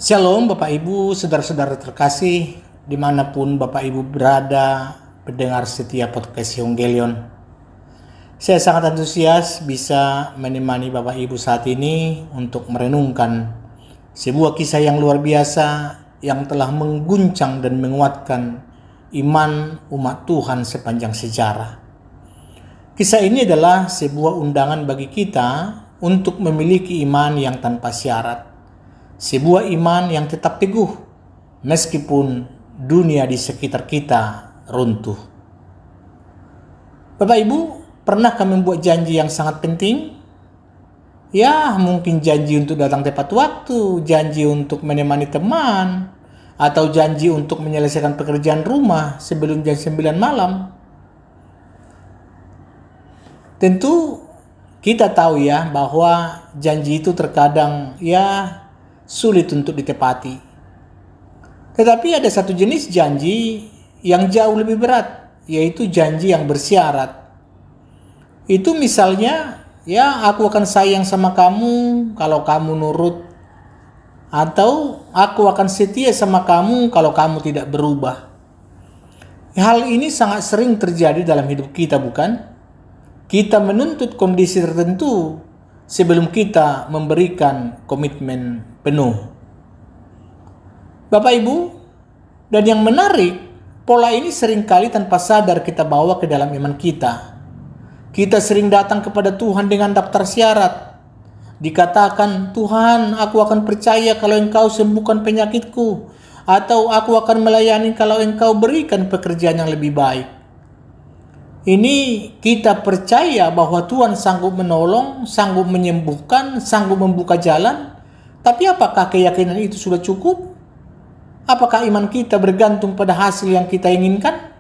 Shalom Bapak Ibu, saudara-saudara terkasih, dimanapun Bapak Ibu berada, pendengar setia podcast Evangelion. Saya sangat antusias bisa menemani Bapak Ibu saat ini untuk merenungkan sebuah kisah yang luar biasa yang telah mengguncang dan menguatkan iman umat Tuhan sepanjang sejarah. Kisah ini adalah sebuah undangan bagi kita untuk memiliki iman yang tanpa syarat. Sebuah iman yang tetap teguh meskipun dunia di sekitar kita runtuh. Bapak Ibu, pernahkah membuat janji yang sangat penting? Ya, mungkin janji untuk datang tepat waktu, janji untuk menemani teman, atau janji untuk menyelesaikan pekerjaan rumah sebelum jam 9 malam. Tentu kita tahu ya bahwa janji itu terkadang sulit untuk ditepati. Tetapi ada satu jenis janji yang jauh lebih berat, yaitu janji yang bersyarat. Itu misalnya, aku akan sayang sama kamu kalau kamu nurut, atau aku akan setia sama kamu kalau kamu tidak berubah. Hal ini sangat sering terjadi dalam hidup kita, bukan? Kita menuntut kondisi tertentu sebelum kita memberikan komitmen penuh. Bapak Ibu, dan yang menarik, pola ini seringkali tanpa sadar kita bawa ke dalam iman kita. Kita sering datang kepada Tuhan dengan daftar syarat. Dikatakan, Tuhan, aku akan percaya kalau Engkau sembuhkan penyakitku, atau aku akan melayani kalau Engkau berikan pekerjaan yang lebih baik. Ini kita percaya bahwa Tuhan sanggup menolong, sanggup menyembuhkan, sanggup membuka jalan. Tapi apakah keyakinan itu sudah cukup? Apakah iman kita bergantung pada hasil yang kita inginkan?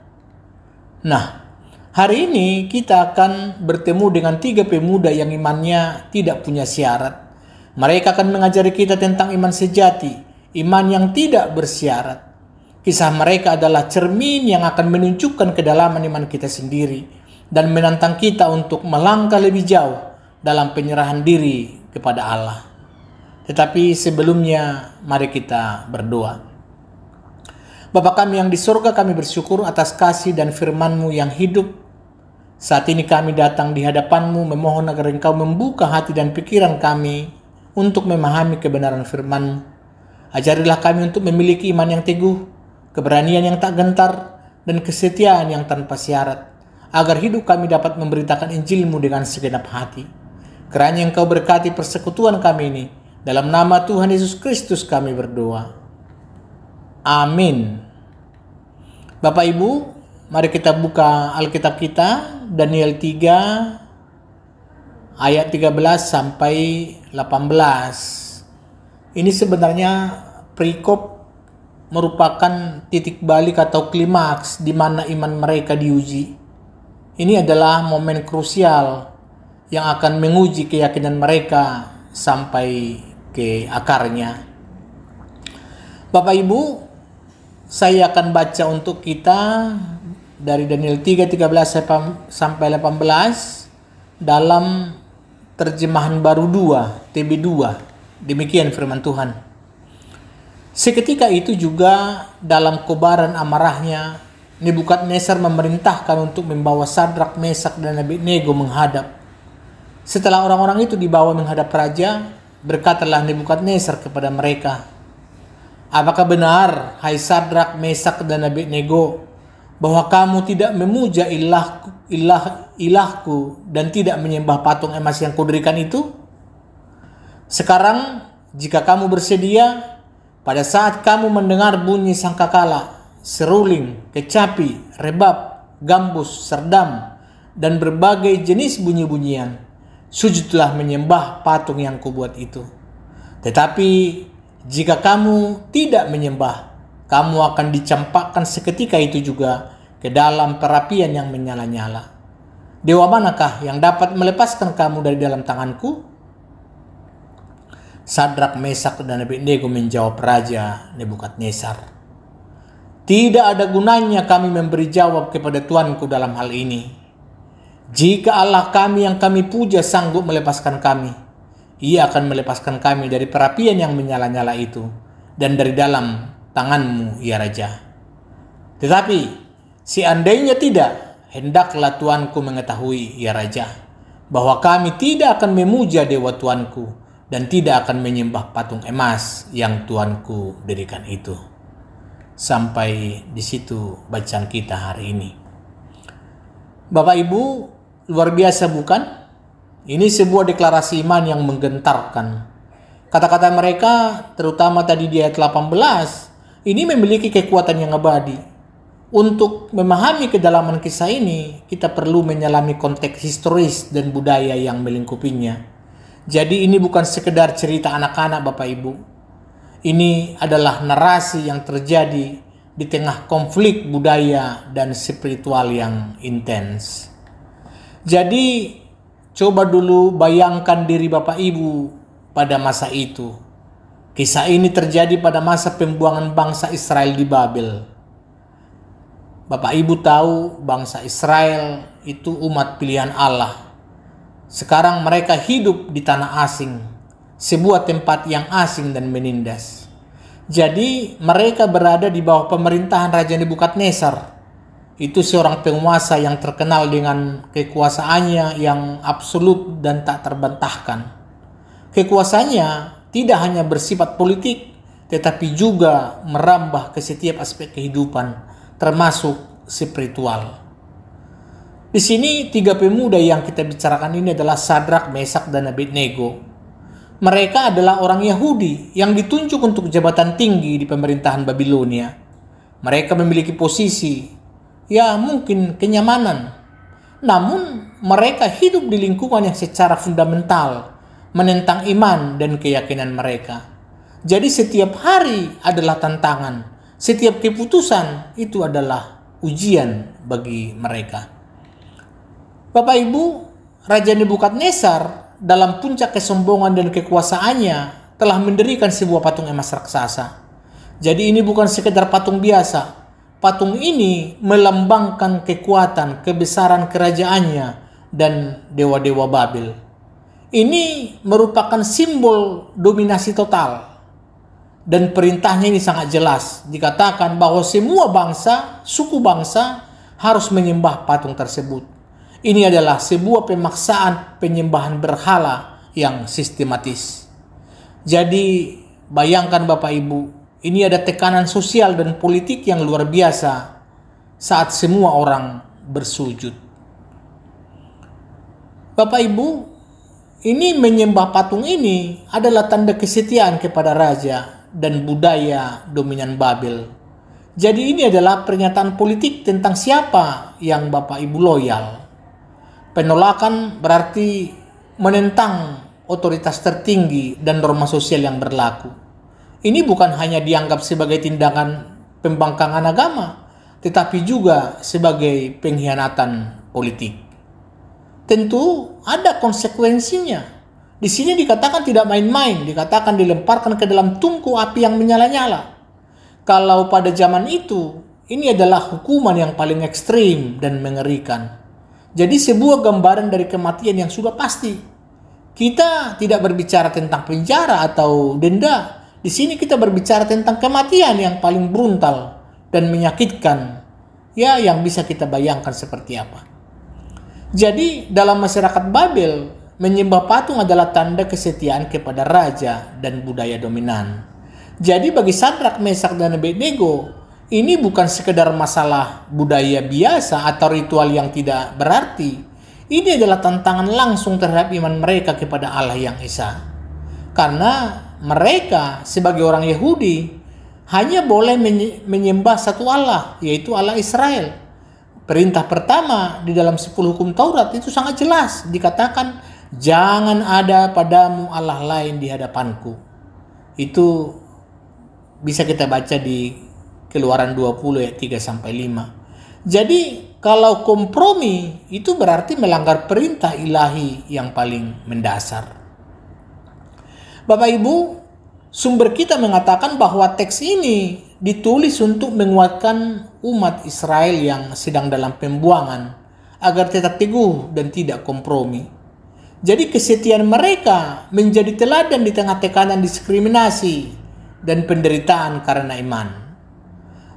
Nah, hari ini kita akan bertemu dengan 3 pemuda yang imannya tidak punya syarat. Mereka akan mengajari kita tentang iman sejati, iman yang tidak bersyarat. Kisah mereka adalah cermin yang akan menunjukkan kedalaman iman kita sendiri dan menantang kita untuk melangkah lebih jauh dalam penyerahan diri kepada Allah. Tetapi sebelumnya, mari kita berdoa. Bapa kami yang di surga, kami bersyukur atas kasih dan firman-Mu yang hidup. Saat ini kami datang di hadapan-Mu memohon agar Engkau membuka hati dan pikiran kami untuk memahami kebenaran firman-Mu. Ajarilah kami untuk memiliki iman yang teguh, keberanian yang tak gentar, dan kesetiaan yang tanpa syarat, agar hidup kami dapat memberitakan Injil-Mu dengan segenap hati. Kiranya Engkau berkati persekutuan kami ini. Dalam nama Tuhan Yesus Kristus kami berdoa. Amin. Bapak Ibu, mari kita buka Alkitab kita, Daniel 3, ayat 13 sampai 18. Ini sebenarnya perikop merupakan titik balik atau klimaks di mana iman mereka diuji. Ini adalah momen krusial yang akan menguji keyakinan mereka sampai ke akarnya. Bapak Ibu, saya akan baca untuk kita dari Daniel 3:13 sampai 18 dalam terjemahan baru 2, TB2. Demikian firman Tuhan. Seketika itu juga dalam kobaran amarahnya, Nebukadnezar memerintahkan untuk membawa Sadrak, Mesak, dan Abednego menghadap. Setelah orang-orang itu dibawa menghadap raja, berkatalah Nebukadnezar kepada mereka, apakah benar, hai Sadrak, Mesak, dan Abednego, bahwa kamu tidak memuja ilahku dan tidak menyembah patung emas yang kudirikan itu? Sekarang, jika kamu bersedia, pada saat kamu mendengar bunyi sangkakala, seruling, kecapi, rebab, gambus, serdam, dan berbagai jenis bunyi-bunyian, sujudlah menyembah patung yang kubuat itu. Tetapi jika kamu tidak menyembah, kamu akan dicampakkan seketika itu juga ke dalam perapian yang menyala-nyala. Dewa manakah yang dapat melepaskan kamu dari dalam tanganku? Sadrak, Mesak, dan Abednego menjawab Raja Nebukadnezar, tidak ada gunanya kami memberi jawab kepada Tuanku dalam hal ini. Jika Allah kami yang kami puja sanggup melepaskan kami, Ia akan melepaskan kami dari perapian yang menyala-nyala itu dan dari dalam tanganmu, ya Raja. Tetapi seandainya tidak, hendaklah Tuanku mengetahui, ya Raja, bahwa kami tidak akan memuja dewa Tuanku dan tidak akan menyembah patung emas yang Tuanku dirikan itu. Sampai di situ bacaan kita hari ini. Bapak Ibu, luar biasa bukan? Ini sebuah deklarasi iman yang menggentarkan. Kata-kata mereka, terutama tadi di ayat 18, ini memiliki kekuatan yang abadi. Untuk memahami kedalaman kisah ini, kita perlu menyelami konteks historis dan budaya yang melingkupinya. Jadi ini bukan sekedar cerita anak-anak Bapak Ibu. Ini adalah narasi yang terjadi di tengah konflik budaya dan spiritual yang intens. Jadi coba dulu bayangkan diri Bapak Ibu pada masa itu. Kisah ini terjadi pada masa pembuangan bangsa Israel di Babel. Bapak Ibu tahu bangsa Israel itu umat pilihan Allah. Sekarang mereka hidup di tanah asing, sebuah tempat yang asing dan menindas. Jadi mereka berada di bawah pemerintahan Raja Nebukadnezar. Itu seorang penguasa yang terkenal dengan kekuasaannya yang absolut dan tak terbantahkan. Kekuasaannya tidak hanya bersifat politik, tetapi juga merambah ke setiap aspek kehidupan, termasuk spiritual. Di sini 3 pemuda yang kita bicarakan ini adalah Sadrak, Mesak, dan Abednego. Mereka adalah orang Yahudi yang ditunjuk untuk jabatan tinggi di pemerintahan Babilonia. Mereka memiliki posisi, ya mungkin kenyamanan. Namun mereka hidup di lingkungan yang secara fundamental menentang iman dan keyakinan mereka. Jadi setiap hari adalah tantangan. Setiap keputusan itu adalah ujian bagi mereka. Bapak Ibu, Raja Nebukadnezar dalam puncak kesombongan dan kekuasaannya telah mendirikan sebuah patung emas raksasa. Jadi ini bukan sekedar patung biasa. Patung ini melambangkan kekuatan, kebesaran kerajaannya dan dewa-dewa Babel. Ini merupakan simbol dominasi total. Dan perintahnya ini sangat jelas. Dikatakan bahwa semua bangsa, suku bangsa harus menyembah patung tersebut. Ini adalah sebuah pemaksaan penyembahan berhala yang sistematis. Jadi bayangkan Bapak Ibu, ini ada tekanan sosial dan politik yang luar biasa saat semua orang bersujud. Bapak Ibu, ini menyembah patung ini adalah tanda kesetiaan kepada raja dan budaya dominan Babel. Jadi ini adalah pernyataan politik tentang siapa yang Bapak Ibu loyal. Penolakan berarti menentang otoritas tertinggi dan norma sosial yang berlaku. Ini bukan hanya dianggap sebagai tindakan pembangkangan agama, tetapi juga sebagai pengkhianatan politik. Tentu ada konsekuensinya. Di sini dikatakan tidak main-main, dikatakan dilemparkan ke dalam tungku api yang menyala-nyala. Kalau pada zaman itu, ini adalah hukuman yang paling ekstrim dan mengerikan. Jadi sebuah gambaran dari kematian yang sudah pasti. Kita tidak berbicara tentang penjara atau denda. Di sini kita berbicara tentang kematian yang paling brutal dan menyakitkan. Ya, yang bisa kita bayangkan seperti apa. Jadi dalam masyarakat Babel, menyembah patung adalah tanda kesetiaan kepada raja dan budaya dominan. Jadi bagi Sadrak, Mesak, dan Abednego, ini bukan sekedar masalah budaya biasa atau ritual yang tidak berarti. Ini adalah tantangan langsung terhadap iman mereka kepada Allah yang Esa. Karena mereka sebagai orang Yahudi hanya boleh menyembah satu Allah, yaitu Allah Israel. Perintah pertama di dalam 10 hukum Taurat itu sangat jelas. Dikatakan, jangan ada padamu Allah lain di hadapanku. Itu bisa kita baca di Keluaran 20 ayat 3-5. Jadi kalau kompromi itu berarti melanggar perintah ilahi yang paling mendasar. Bapak Ibu, sumber kita mengatakan bahwa teks ini ditulis untuk menguatkan umat Israel yang sedang dalam pembuangan agar tetap teguh dan tidak kompromi. Jadi kesetiaan mereka menjadi teladan di tengah tekanan diskriminasi dan penderitaan karena iman.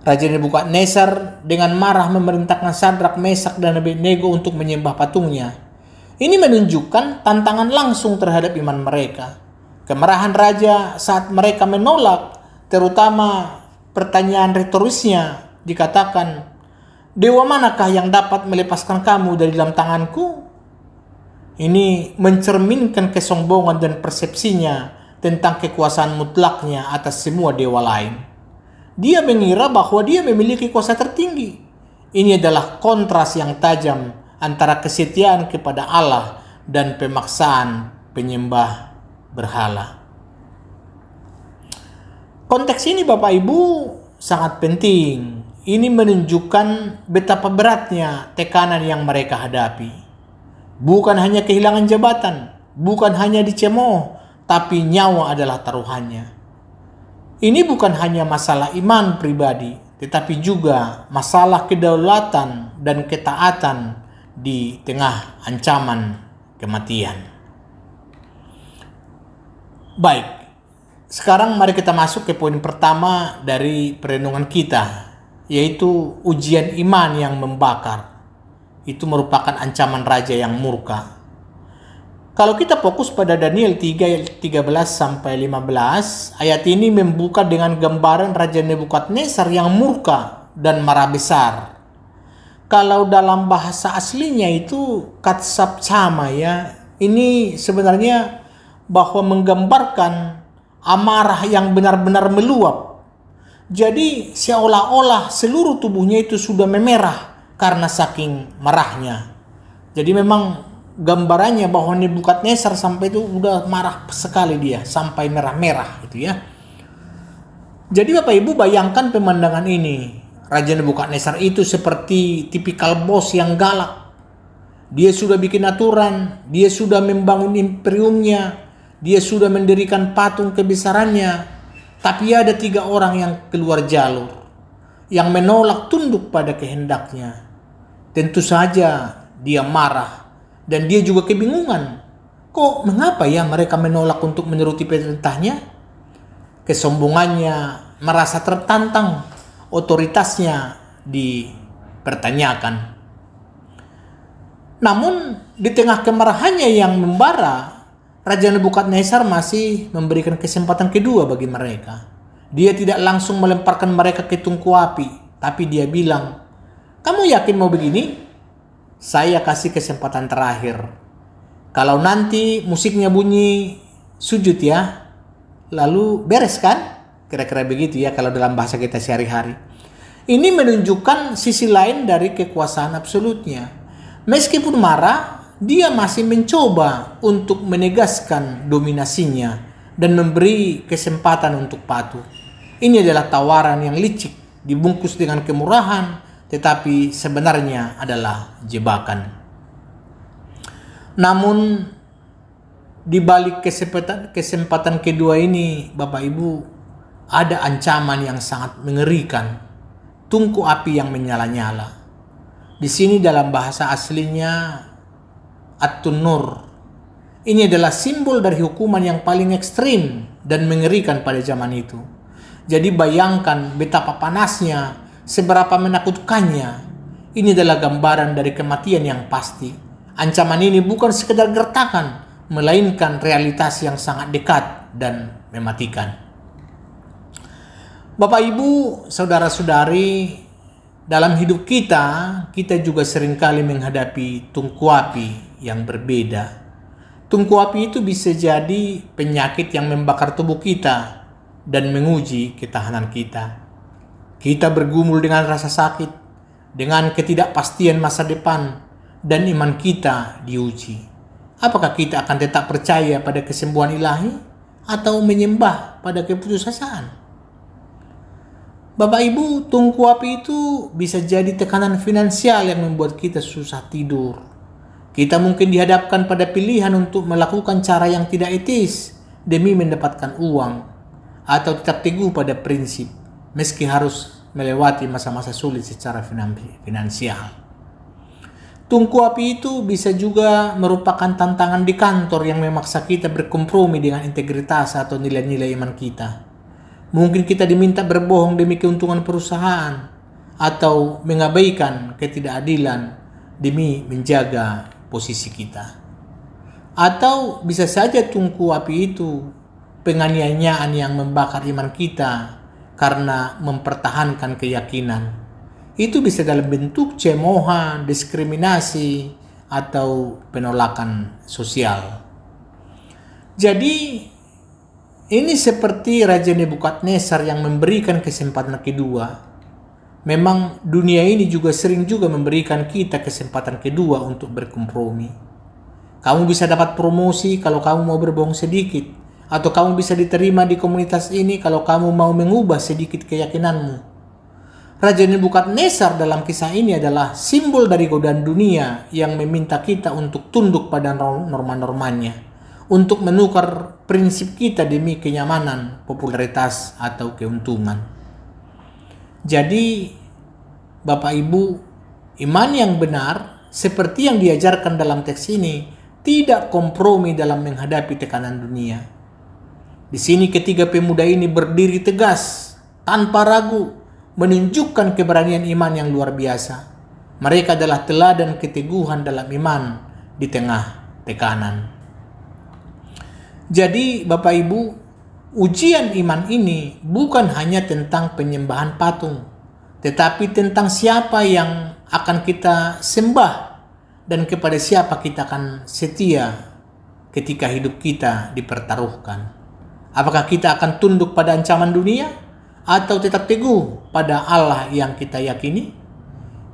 Raja Nebukadnezar dengan marah memerintahkan Sadrak, Mesak, dan Abednego untuk menyembah patungnya. Ini menunjukkan tantangan langsung terhadap iman mereka. Kemarahan raja saat mereka menolak, terutama pertanyaan retorisnya, dikatakan, "Dewa manakah yang dapat melepaskan kamu dari dalam tanganku?" Ini mencerminkan kesombongan dan persepsinya tentang kekuasaan mutlaknya atas semua dewa lain. Dia mengira bahwa dia memiliki kuasa tertinggi. Ini adalah kontras yang tajam antara kesetiaan kepada Allah dan pemaksaan penyembah berhala. Konteks ini Bapak Ibu sangat penting. Ini menunjukkan betapa beratnya tekanan yang mereka hadapi. Bukan hanya kehilangan jabatan, bukan hanya dicemooh, tapi nyawa adalah taruhannya. Ini bukan hanya masalah iman pribadi, tetapi juga masalah kedaulatan dan ketaatan di tengah ancaman kematian. Baik, sekarang mari kita masuk ke poin pertama dari perenungan kita, yaitu ujian iman yang membakar. Itu merupakan ancaman raja yang murka. Kalau kita fokus pada Daniel 3 ayat 13 sampai 15, ayat ini membuka dengan gambaran Raja Nebukadnezar yang murka dan marah besar. Kalau dalam bahasa aslinya itu katsab sama ya. Ini sebenarnya bahwa menggambarkan amarah yang benar-benar meluap. Jadi seolah-olah seluruh tubuhnya itu sudah memerah karena saking marahnya. Jadi memang gambarannya bahwa Nebukadnezar sampai itu udah marah sekali dia, sampai merah-merah gitu ya. Jadi Bapak Ibu bayangkan pemandangan ini. Raja Nebukadnezar itu seperti tipikal bos yang galak. Dia sudah bikin aturan, dia sudah membangun imperiumnya, dia sudah mendirikan patung kebesarannya. Tapi ada 3 orang yang keluar jalur, yang menolak tunduk pada kehendaknya. Tentu saja dia marah. Dan dia juga kebingungan. Kok mengapa ya mereka menolak untuk menuruti perintahnya? Kesombongannya merasa tertantang, otoritasnya dipertanyakan. Namun di tengah kemarahannya yang membara, Raja Nebukadnezar masih memberikan kesempatan kedua bagi mereka. Dia tidak langsung melemparkan mereka ke tungku api, tapi dia bilang, "Kamu yakin mau begini? Saya kasih kesempatan terakhir. Kalau nanti musiknya bunyi, sujud ya. Lalu beres kan?" Kira-kira begitu ya kalau dalam bahasa kita sehari-hari. Ini menunjukkan sisi lain dari kekuasaan absolutnya. Meskipun marah, dia masih mencoba untuk menegaskan dominasinya dan memberi kesempatan untuk patuh. Ini adalah tawaran yang licik, dibungkus dengan kemurahan, tetapi sebenarnya adalah jebakan. Namun di balik kesempatan kedua ini, Bapak Ibu, ada ancaman yang sangat mengerikan. Tungku api yang menyala-nyala. Di sini dalam bahasa aslinya At-Tunur. Ini adalah simbol dari hukuman yang paling ekstrim dan mengerikan pada zaman itu. Jadi bayangkan betapa panasnya, seberapa menakutkannya. Ini adalah gambaran dari kematian yang pasti. Ancaman ini bukan sekedar gertakan, melainkan realitas yang sangat dekat dan mematikan. Bapak Ibu, saudara-saudari, dalam hidup kita juga seringkali menghadapi tungku api yang berbeda. Tungku api itu bisa jadi penyakit yang membakar tubuh kita dan menguji ketahanan kita. Kita bergumul dengan rasa sakit, dengan ketidakpastian masa depan, dan iman kita diuji. Apakah kita akan tetap percaya pada kesembuhan ilahi atau menyembah pada keputusasaan? Bapak Ibu, tungku api itu bisa jadi tekanan finansial yang membuat kita susah tidur. Kita mungkin dihadapkan pada pilihan untuk melakukan cara yang tidak etis demi mendapatkan uang, atau tetap teguh pada prinsip meski harus melewati masa-masa sulit secara finansial. Tungku api itu bisa juga merupakan tantangan di kantor yang memaksa kita berkompromi dengan integritas atau nilai-nilai iman kita. Mungkin kita diminta berbohong demi keuntungan perusahaan atau mengabaikan ketidakadilan demi menjaga posisi kita. Atau bisa saja tungku api itu penganiayaan yang membakar iman kita karena mempertahankan keyakinan. Itu bisa dalam bentuk cemoohan, diskriminasi, atau penolakan sosial. Jadi ini seperti Raja Nebukadnezar yang memberikan kesempatan kedua. Memang dunia ini juga sering juga memberikan kita kesempatan kedua untuk berkompromi. Kamu bisa dapat promosi kalau kamu mau berbohong sedikit, atau kamu bisa diterima di komunitas ini kalau kamu mau mengubah sedikit keyakinanmu. Raja Nebukadnezar dalam kisah ini adalah simbol dari godaan dunia yang meminta kita untuk tunduk pada norma-normanya, untuk menukar prinsip kita demi kenyamanan, popularitas, atau keuntungan. Jadi, Bapak Ibu, iman yang benar seperti yang diajarkan dalam teks ini tidak kompromi dalam menghadapi tekanan dunia. Di sini ketiga pemuda ini berdiri tegas, tanpa ragu, menunjukkan keberanian iman yang luar biasa. Mereka adalah teladan keteguhan dalam iman di tengah tekanan. Jadi Bapak Ibu, ujian iman ini bukan hanya tentang penyembahan patung, tetapi tentang siapa yang akan kita sembah dan kepada siapa kita akan setia ketika hidup kita dipertaruhkan. Apakah kita akan tunduk pada ancaman dunia atau tetap teguh pada Allah yang kita yakini?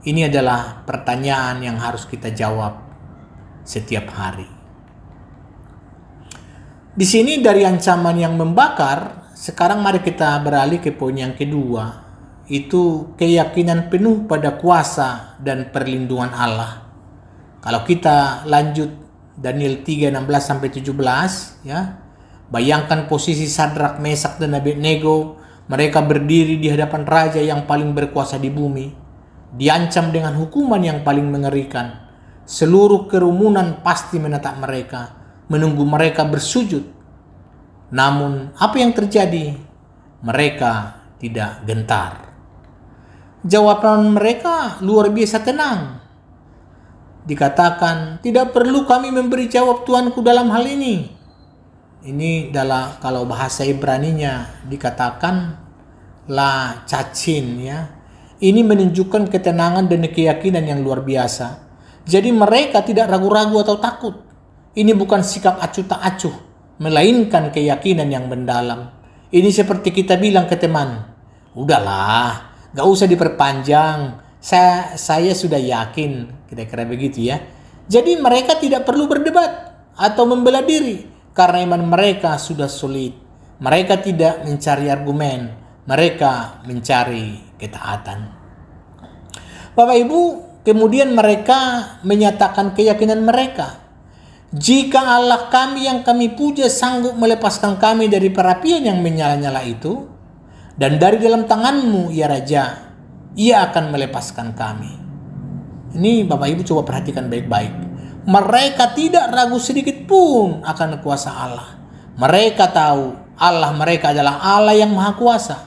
Ini adalah pertanyaan yang harus kita jawab setiap hari. Di sini dari ancaman yang membakar, sekarang mari kita beralih ke poin yang kedua, itu keyakinan penuh pada kuasa dan perlindungan Allah. Kalau kita lanjut Daniel 3:16-17 ya, bayangkan posisi Sadrak, Mesak, dan Abednego. Mereka berdiri di hadapan raja yang paling berkuasa di bumi, diancam dengan hukuman yang paling mengerikan. Seluruh kerumunan pasti menatap mereka, menunggu mereka bersujud. Namun, apa yang terjadi? Mereka tidak gentar. Jawaban mereka luar biasa tenang. Dikatakan, tidak perlu kami memberi jawab Tuanku dalam hal ini. Ini adalah kalau bahasa Ibraninya dikatakan la cacin ya. Ini menunjukkan ketenangan dan keyakinan yang luar biasa. Jadi mereka tidak ragu-ragu atau takut. Ini bukan sikap acuh tak acuh, melainkan keyakinan yang mendalam. Ini seperti kita bilang ke teman, udahlah, gak usah diperpanjang. Saya sudah yakin, kira-kira begitu ya. Jadi mereka tidak perlu berdebat atau membela diri. Karena iman mereka sudah solid. Mereka tidak mencari argumen. Mereka mencari ketaatan. Bapak Ibu, kemudian mereka menyatakan keyakinan mereka. Jika Allah kami yang kami puja sanggup melepaskan kami dari perapian yang menyala-nyala itu, dan dari dalam tanganmu, ya Raja, Ia akan melepaskan kami. Ini Bapak Ibu coba perhatikan baik-baik. Mereka tidak ragu sedikit pun akan kuasa Allah. Mereka tahu Allah mereka adalah Allah yang Maha Kuasa.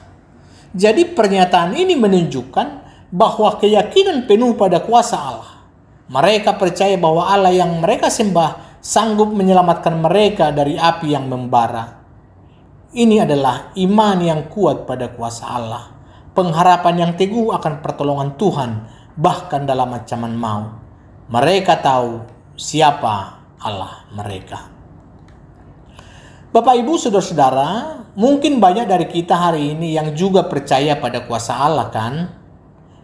Jadi pernyataan ini menunjukkan bahwa keyakinan penuh pada kuasa Allah. Mereka percaya bahwa Allah yang mereka sembah sanggup menyelamatkan mereka dari api yang membara. Ini adalah iman yang kuat pada kuasa Allah. Pengharapan yang teguh akan pertolongan Tuhan bahkan dalam ancaman maut. Mereka tahu siapa Allah mereka. Bapak Ibu saudara-saudara, mungkin banyak dari kita hari ini yang juga percaya pada kuasa Allah kan?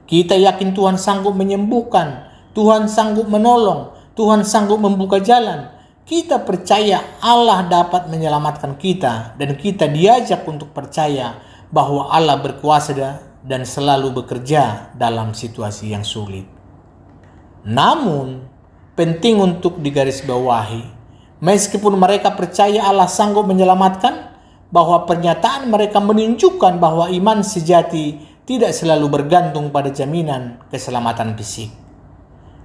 Kita yakin Tuhan sanggup menyembuhkan, Tuhan sanggup menolong, Tuhan sanggup membuka jalan. Kita percaya Allah dapat menyelamatkan kita dan kita diajak untuk percaya bahwa Allah berkuasa dan selalu bekerja dalam situasi yang sulit. Namun, penting untuk digarisbawahi, meskipun mereka percaya Allah sanggup menyelamatkan, bahwa pernyataan mereka menunjukkan bahwa iman sejati tidak selalu bergantung pada jaminan keselamatan fisik.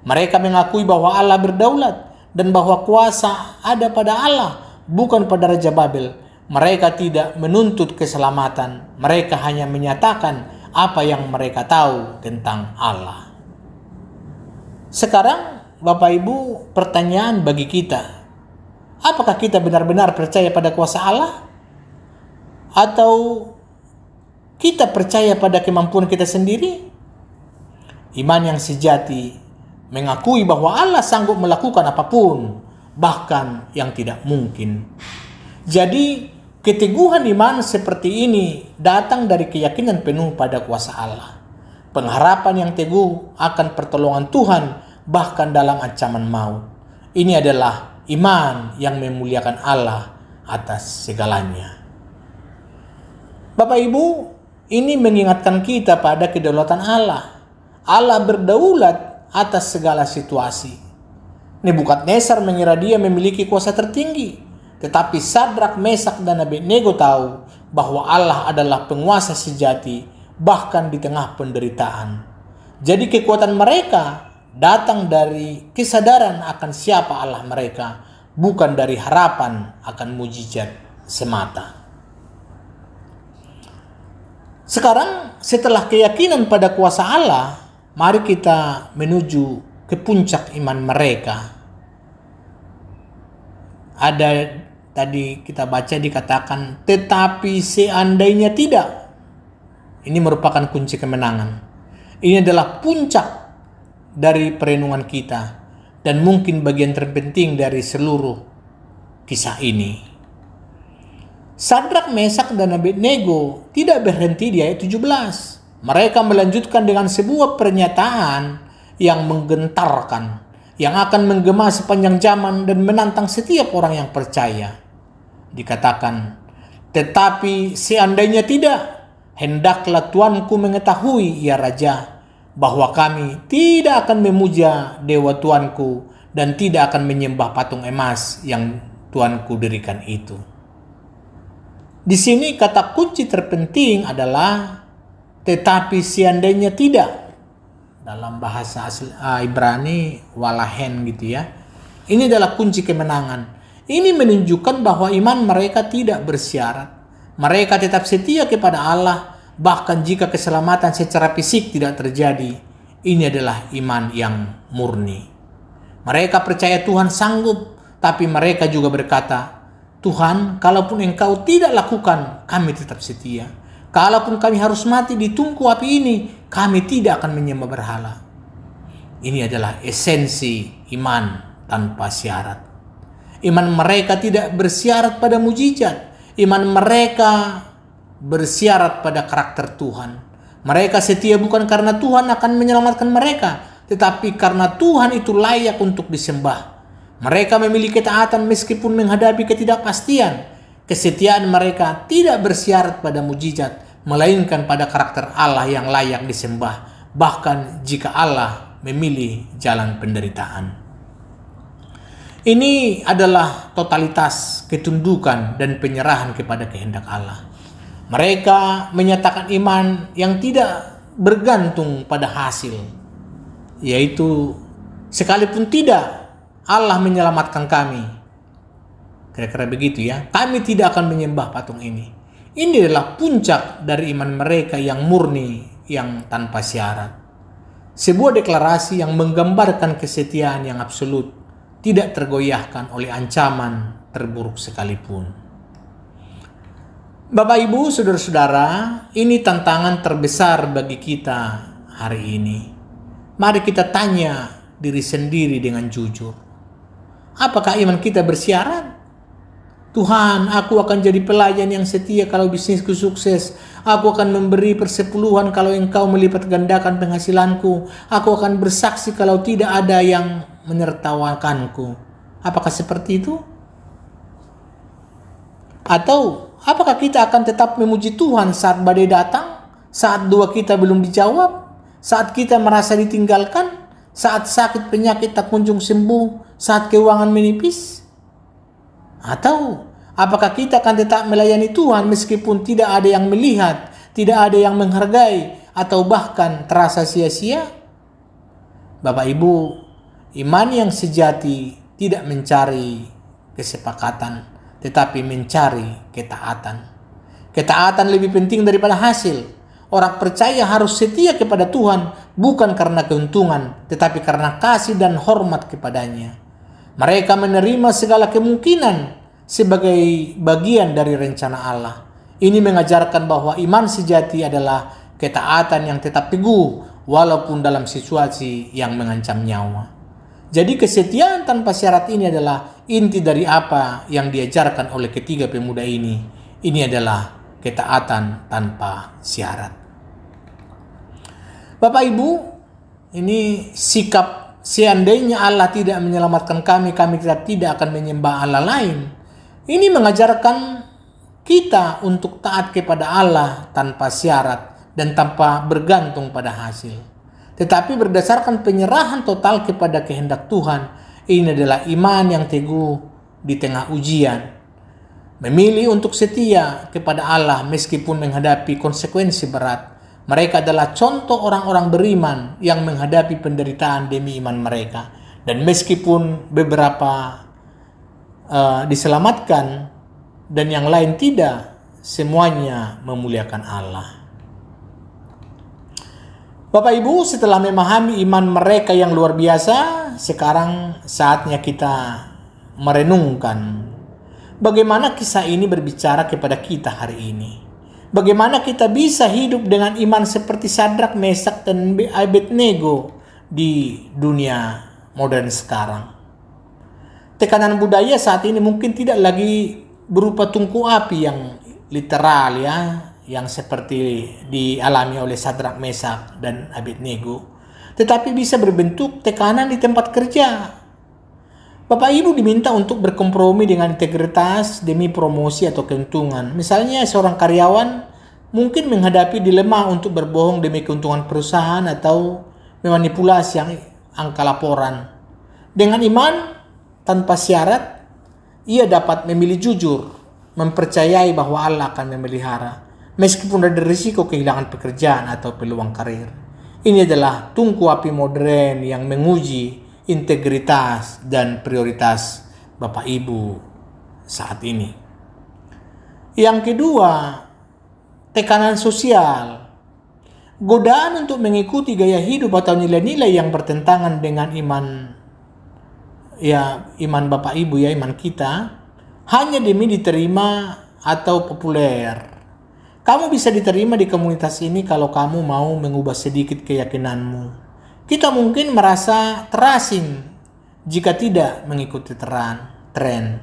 Mereka mengakui bahwa Allah berdaulat dan bahwa kuasa ada pada Allah, bukan pada Raja Babel. Mereka tidak menuntut keselamatan, mereka hanya menyatakan apa yang mereka tahu tentang Allah. Sekarang, Bapak Ibu, pertanyaan bagi kita. Apakah kita benar-benar percaya pada kuasa Allah? Atau kita percaya pada kemampuan kita sendiri? Iman yang sejati mengakui bahwa Allah sanggup melakukan apapun, bahkan yang tidak mungkin. Jadi, keteguhan iman seperti ini datang dari keyakinan penuh pada kuasa Allah. Pengharapan yang teguh akan pertolongan Tuhan bahkan dalam ancaman maut. Ini adalah iman yang memuliakan Allah atas segalanya. Bapak Ibu, ini mengingatkan kita pada kedaulatan Allah. Allah berdaulat atas segala situasi. Nebukadnezar mengira dia memiliki kuasa tertinggi. Tetapi Sadrak, Mesak, dan Abednego tahu bahwa Allah adalah penguasa sejati bahkan di tengah penderitaan. Jadi kekuatan mereka datang dari kesadaran akan siapa Allah mereka, bukan dari harapan akan mujizat semata. Sekarang setelah keyakinan pada kuasa Allah, mari kita menuju ke puncak iman mereka. Ada tadi kita baca dikatakan, tetapi seandainya tidak. Ini merupakan kunci kemenangan. Ini adalah puncak dari perenungan kita dan mungkin bagian terpenting dari seluruh kisah ini. Sadrak, Mesak, dan Abednego tidak berhenti di ayat 17. Mereka melanjutkan dengan sebuah pernyataan yang menggentarkan, yang akan menggema sepanjang zaman dan menantang setiap orang yang percaya. Dikatakan, tetapi seandainya tidak, hendaklah Tuanku mengetahui, ya Raja, bahwa kami tidak akan memuja dewa Tuanku dan tidak akan menyembah patung emas yang Tuanku dirikan itu. Di sini kata kunci terpenting adalah tetapi seandainya tidak. Dalam bahasa Ibrani walahen gitu ya. Ini adalah kunci kemenangan. Ini menunjukkan bahwa iman mereka tidak bersyarat. Mereka tetap setia kepada Allah bahkan jika keselamatan secara fisik tidak terjadi. Ini adalah iman yang murni. Mereka percaya Tuhan sanggup, tapi mereka juga berkata, Tuhan, kalaupun Engkau tidak lakukan, kami tetap setia. Kalaupun kami harus mati di tungku api ini, kami tidak akan menyembah berhala. Ini adalah esensi iman tanpa syarat. Iman mereka tidak bersyarat pada mujizat. Iman mereka bersyarat pada karakter Tuhan. Mereka setia bukan karena Tuhan akan menyelamatkan mereka, tetapi karena Tuhan itu layak untuk disembah. Mereka memiliki ketaatan meskipun menghadapi ketidakpastian. Kesetiaan mereka tidak bersyarat pada mujizat, melainkan pada karakter Allah yang layak disembah, bahkan jika Allah memilih jalan penderitaan. Ini adalah totalitas ketundukan dan penyerahan kepada kehendak Allah. Mereka menyatakan iman yang tidak bergantung pada hasil, yaitu sekalipun tidak Allah menyelamatkan kami, kira-kira begitu ya, kami tidak akan menyembah patung ini. Ini adalah puncak dari iman mereka yang murni, yang tanpa syarat. Sebuah deklarasi yang menggambarkan kesetiaan yang absolut, tidak tergoyahkan oleh ancaman terburuk sekalipun. Bapak, Ibu, saudara-saudara, ini tantangan terbesar bagi kita hari ini. Mari kita tanya diri sendiri dengan jujur. Apakah iman kita bersyarat? Tuhan, aku akan jadi pelayan yang setia kalau bisnisku sukses. Aku akan memberi persepuluhan kalau Engkau melipat gandakan penghasilanku. Aku akan bersaksi kalau tidak ada yang menertawakanku. Apakah seperti itu? Atau apakah kita akan tetap memuji Tuhan saat badai datang? Saat doa kita belum dijawab? Saat kita merasa ditinggalkan? Saat sakit penyakit tak kunjung sembuh? Saat keuangan menipis? Atau apakah kita akan tetap melayani Tuhan meskipun tidak ada yang melihat, tidak ada yang menghargai, atau bahkan terasa sia-sia? Bapak Ibu, iman yang sejati tidak mencari kesepakatan, tetapi mencari ketaatan. Ketaatan lebih penting daripada hasil. Orang percaya harus setia kepada Tuhan bukan karena keuntungan, tetapi karena kasih dan hormat kepadanya. Mereka menerima segala kemungkinan sebagai bagian dari rencana Allah. Ini mengajarkan bahwa iman sejati adalah ketaatan yang tetap teguh walaupun dalam situasi yang mengancam nyawa. Jadi kesetiaan tanpa syarat ini adalah inti dari apa yang diajarkan oleh ketiga pemuda ini. Ini adalah ketaatan tanpa syarat. Bapak Ibu, ini sikap seandainya Allah tidak menyelamatkan kami tidak akan menyembah Allah lain. Ini mengajarkan kita untuk taat kepada Allah tanpa syarat dan tanpa bergantung pada hasil. Tetapi berdasarkan penyerahan total kepada kehendak Tuhan, ini adalah iman yang teguh di tengah ujian. Memilih untuk setia kepada Allah meskipun menghadapi konsekuensi berat. Mereka adalah contoh orang-orang beriman yang menghadapi penderitaan demi iman mereka. Dan meskipun beberapa diselamatkan dan yang lain tidak, semuanya memuliakan Allah. Bapak Ibu, setelah memahami iman mereka yang luar biasa, sekarang saatnya kita merenungkan bagaimana kisah ini berbicara kepada kita hari ini. Bagaimana kita bisa hidup dengan iman seperti Sadrak, Mesak, dan Abednego di dunia modern sekarang. Tekanan budaya saat ini mungkin tidak lagi berupa tungku api yang literal, ya, yang seperti dialami oleh Sadrak, Mesak, dan Abednego, tetapi bisa berbentuk tekanan di tempat kerja. Bapak Ibu diminta untuk berkompromi dengan integritas demi promosi atau keuntungan. Misalnya seorang karyawan mungkin menghadapi dilema untuk berbohong demi keuntungan perusahaan atau memanipulasi angka laporan. Dengan iman tanpa syarat, ia dapat memilih jujur, mempercayai bahwa Allah akan memelihara, meskipun ada risiko kehilangan pekerjaan atau peluang karir. Ini adalah tungku api modern yang menguji integritas dan prioritas Bapak Ibu saat ini. Yang kedua, tekanan sosial. Godaan untuk mengikuti gaya hidup atau nilai-nilai yang bertentangan dengan iman Bapak Ibu, ya, iman kita, hanya demi diterima atau populer. Kamu bisa diterima di komunitas ini kalau kamu mau mengubah sedikit keyakinanmu. Kita mungkin merasa terasing jika tidak mengikuti tren.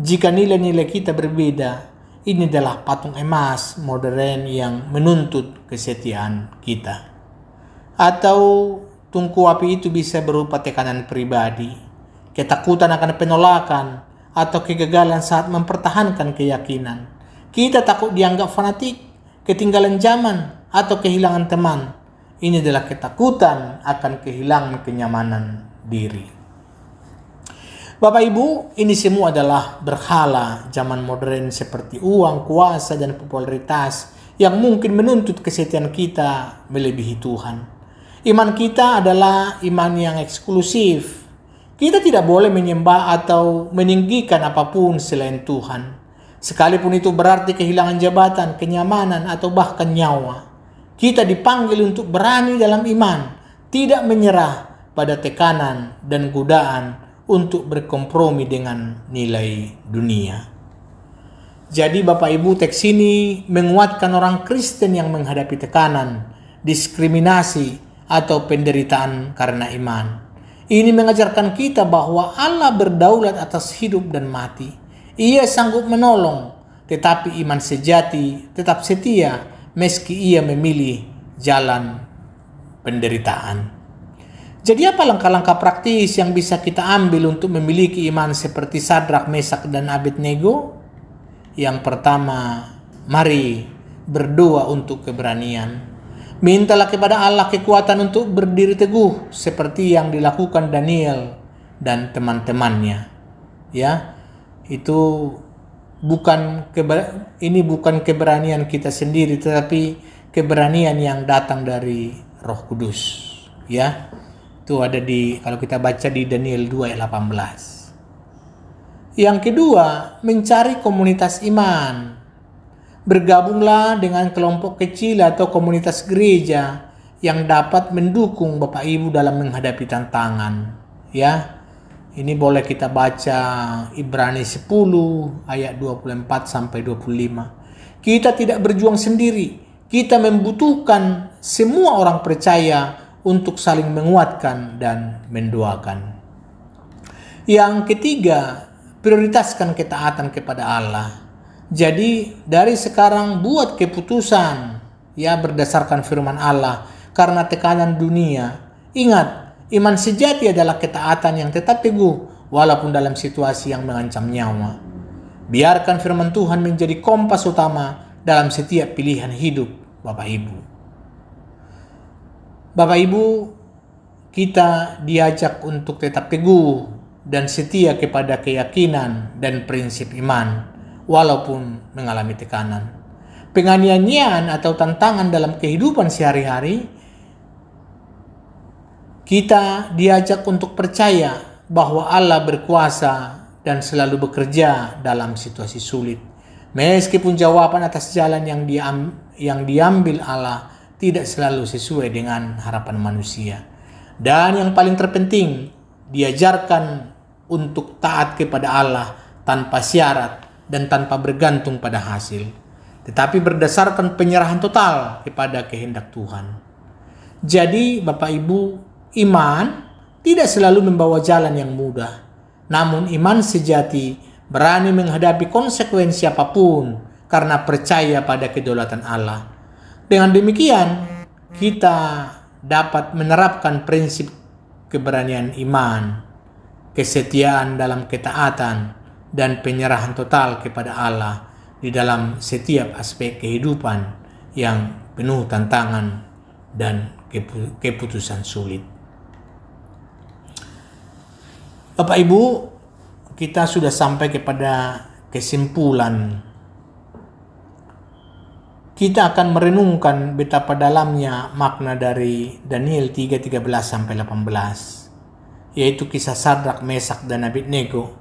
Jika nilai-nilai kita berbeda, ini adalah patung emas modern yang menuntut kesetiaan kita. Atau tungku api itu bisa berupa tekanan pribadi, ketakutan akan penolakan, atau kegagalan saat mempertahankan keyakinan. Kita takut dianggap fanatik, ketinggalan zaman, atau kehilangan teman. Ini adalah ketakutan akan kehilangan kenyamanan diri. Bapak Ibu, ini semua adalah berhala zaman modern seperti uang, kuasa, dan popularitas yang mungkin menuntut kesetiaan kita melebihi Tuhan. Iman kita adalah iman yang eksklusif. Kita tidak boleh menyembah atau meninggikan apapun selain Tuhan. Sekalipun itu berarti kehilangan jabatan, kenyamanan, atau bahkan nyawa. Kita dipanggil untuk berani dalam iman, tidak menyerah pada tekanan dan godaan untuk berkompromi dengan nilai dunia. Jadi Bapak Ibu, teks ini menguatkan orang Kristen yang menghadapi tekanan, diskriminasi, atau penderitaan karena iman. Ini mengajarkan kita bahwa Allah berdaulat atas hidup dan mati. Ia sanggup menolong, tetapi iman sejati tetap setia meski ia memilih jalan penderitaan. Jadi apa langkah-langkah praktis yang bisa kita ambil untuk memiliki iman seperti Sadrak, Mesak, dan Abednego? Yang pertama, mari berdoa untuk keberanian. Mintalah kepada Allah kekuatan untuk berdiri teguh seperti yang dilakukan Daniel dan teman-temannya. Ya, itu ini bukan keberanian kita sendiri, tetapi keberanian yang datang dari Roh Kudus. Ya, itu ada kalau kita baca di Daniel 2 ayat 18. Yang kedua, mencari komunitas iman. Bergabunglah dengan kelompok kecil atau komunitas gereja yang dapat mendukung Bapak Ibu dalam menghadapi tantangan. Ya, ini boleh kita baca Ibrani 10 ayat 24 sampai 25. Kita tidak berjuang sendiri. Kita membutuhkan semua orang percaya untuk saling menguatkan dan mendoakan. Yang ketiga, prioritaskan ketaatan kepada Allah. Jadi dari sekarang buat keputusan ya berdasarkan firman Allah karena tekanan dunia. Ingat, iman sejati adalah ketaatan yang tetap teguh walaupun dalam situasi yang mengancam nyawa. Biarkan firman Tuhan menjadi kompas utama dalam setiap pilihan hidup Bapak Ibu. Bapak Ibu, kita diajak untuk tetap teguh dan setia kepada keyakinan dan prinsip iman walaupun mengalami tekanan. Penganiayaan atau tantangan dalam kehidupan sehari-hari, kita diajak untuk percaya bahwa Allah berkuasa dan selalu bekerja dalam situasi sulit. Meskipun jawaban atas jalan yang diambil Allah tidak selalu sesuai dengan harapan manusia. Dan yang paling terpenting, diajarkan untuk taat kepada Allah tanpa syarat dan tanpa bergantung pada hasil, tetapi berdasarkan penyerahan total kepada kehendak Tuhan. Jadi Bapak Ibu, iman tidak selalu membawa jalan yang mudah, namun iman sejati berani menghadapi konsekuensi apapun karena percaya pada kedaulatan Allah. Dengan demikian, kita dapat menerapkan prinsip keberanian iman, kesetiaan dalam ketaatan, dan penyerahan total kepada Allah di dalam setiap aspek kehidupan yang penuh tantangan dan keputusan sulit. Bapak Ibu, kita sudah sampai kepada kesimpulan. Kita akan merenungkan betapa dalamnya makna dari Daniel 3:13-18, yaitu kisah Sadrak, Mesak, dan Abednego.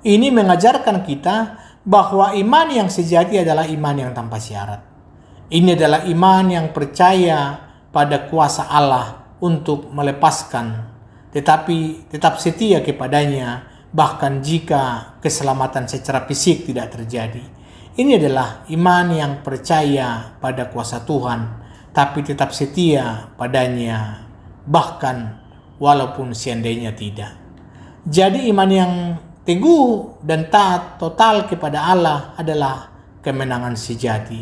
Ini mengajarkan kita bahwa iman yang sejati adalah iman yang tanpa syarat. Ini adalah iman yang percaya pada kuasa Allah untuk melepaskan, tetapi tetap setia kepadanya, bahkan jika keselamatan secara fisik tidak terjadi. Ini adalah iman yang percaya pada kuasa Tuhan, tapi tetap setia padanya, bahkan walaupun seandainya tidak. Jadi iman yang teguh dan taat total kepada Allah adalah kemenangan sejati.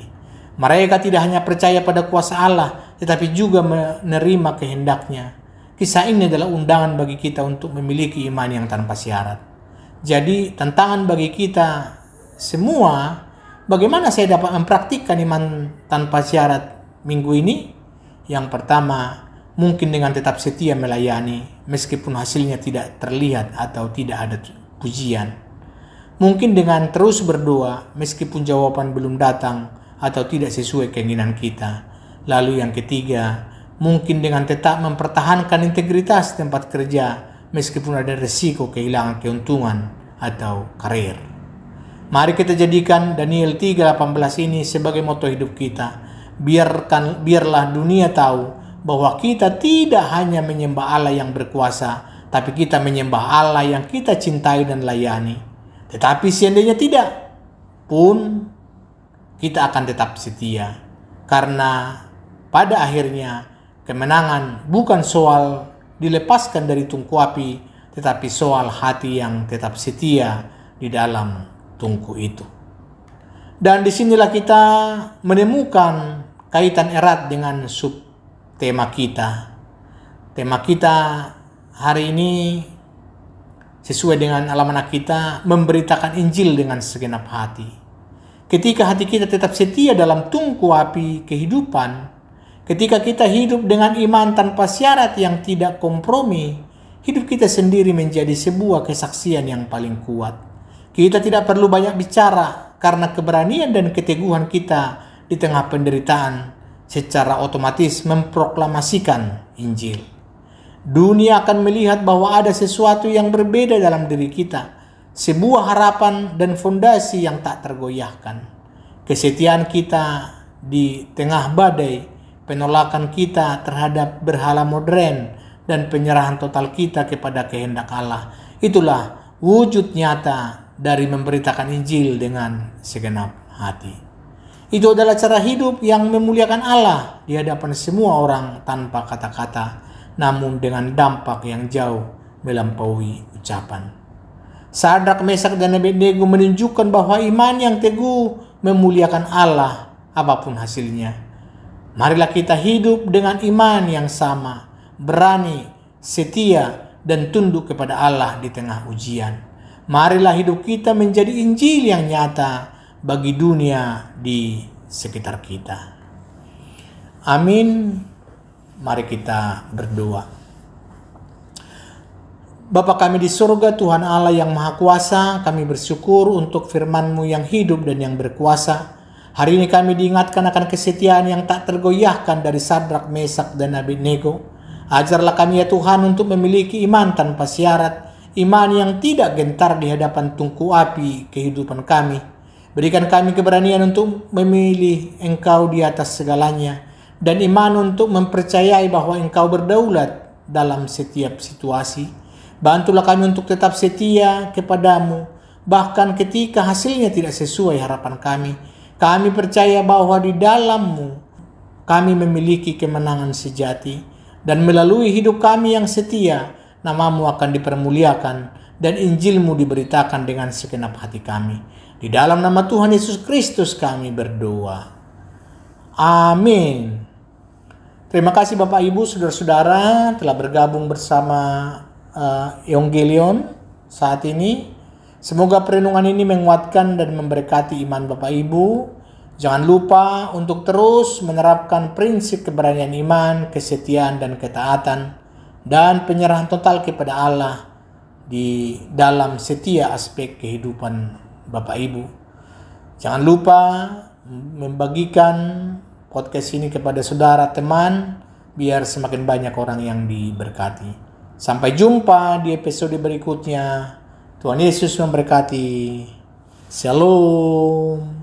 Mereka tidak hanya percaya pada kuasa Allah, tetapi juga menerima kehendaknya. Kisah ini adalah undangan bagi kita untuk memiliki iman yang tanpa syarat. Jadi tantangan bagi kita semua, bagaimana saya dapat mempraktikkan iman tanpa syarat minggu ini? Yang pertama, mungkin dengan tetap setia melayani, meskipun hasilnya tidak terlihat atau tidak ada pujian. Mungkin dengan terus berdoa, meskipun jawaban belum datang atau tidak sesuai keinginan kita. Lalu yang ketiga, mungkin dengan tetap mempertahankan integritas tempat kerja, meskipun ada resiko kehilangan keuntungan atau karir. Mari kita jadikan Daniel 3:18 ini sebagai moto hidup kita. Biarlah dunia tahu bahwa kita tidak hanya menyembah Allah yang berkuasa, tapi kita menyembah Allah yang kita cintai dan layani. Tetapi seandainya tidak pun, kita akan tetap setia. Karena pada akhirnya kemenangan bukan soal dilepaskan dari tungku api, tetapi soal hati yang tetap setia di dalam tungku itu. Dan disinilah kita menemukan kaitan erat dengan subtema kita. Tema kita hari ini sesuai dengan alamanak kita, memberitakan Injil dengan segenap hati. Ketika hati kita tetap setia dalam tungku api kehidupan, ketika kita hidup dengan iman tanpa syarat yang tidak kompromi, hidup kita sendiri menjadi sebuah kesaksian yang paling kuat. Kita tidak perlu banyak bicara karena keberanian dan keteguhan kita di tengah penderitaan secara otomatis memproklamasikan Injil. Dunia akan melihat bahwa ada sesuatu yang berbeda dalam diri kita. sebuah harapan dan fondasi yang tak tergoyahkan. Kesetiaan kita di tengah badai, penolakan kita terhadap berhala modern, dan penyerahan total kita kepada kehendak Allah. Itulah wujud nyata dari memberitakan Injil dengan segenap hati. Itu adalah cara hidup yang memuliakan Allah di hadapan semua orang tanpa kata-kata, namun dengan dampak yang jauh melampaui ucapan. Sadrak, Mesak, dan Abednego menunjukkan bahwa iman yang teguh memuliakan Allah apapun hasilnya. Marilah kita hidup dengan iman yang sama, berani, setia, dan tunduk kepada Allah di tengah ujian. Marilah hidup kita menjadi Injil yang nyata bagi dunia di sekitar kita. Amin. Mari kita berdoa. Bapa kami di surga, Tuhan Allah yang Maha Kuasa, kami bersyukur untuk firman-Mu yang hidup dan yang berkuasa. Hari ini kami diingatkan akan kesetiaan yang tak tergoyahkan dari Sadrak, Mesak, dan Abednego. Ajarlah kami ya Tuhan untuk memiliki iman tanpa syarat, iman yang tidak gentar di hadapan tungku api kehidupan kami. Berikan kami keberanian untuk memilih Engkau di atas segalanya, dan iman untuk mempercayai bahwa Engkau berdaulat dalam setiap situasi. Bantulah kami untuk tetap setia kepadamu, bahkan ketika hasilnya tidak sesuai harapan kami. Kami percaya bahwa di dalam-Mu kami memiliki kemenangan sejati, dan melalui hidup kami yang setia, nama-Mu akan dipermuliakan dan Injil-Mu diberitakan dengan segenap hati kami. Di dalam nama Tuhan Yesus Kristus kami berdoa. Amin. Terima kasih Bapak Ibu, saudara-saudara telah bergabung bersama Evangelion saat ini. Semoga perenungan ini menguatkan dan memberkati iman Bapak Ibu. Jangan lupa untuk terus menerapkan prinsip keberanian iman, kesetiaan, dan ketaatan, dan penyerahan total kepada Allah di dalam setiap aspek kehidupan Bapak Ibu. Jangan lupa membagikan podcast ini kepada saudara, teman, biar semakin banyak orang yang diberkati. Sampai jumpa di episode berikutnya. Tuhan Yesus memberkati. Shalom.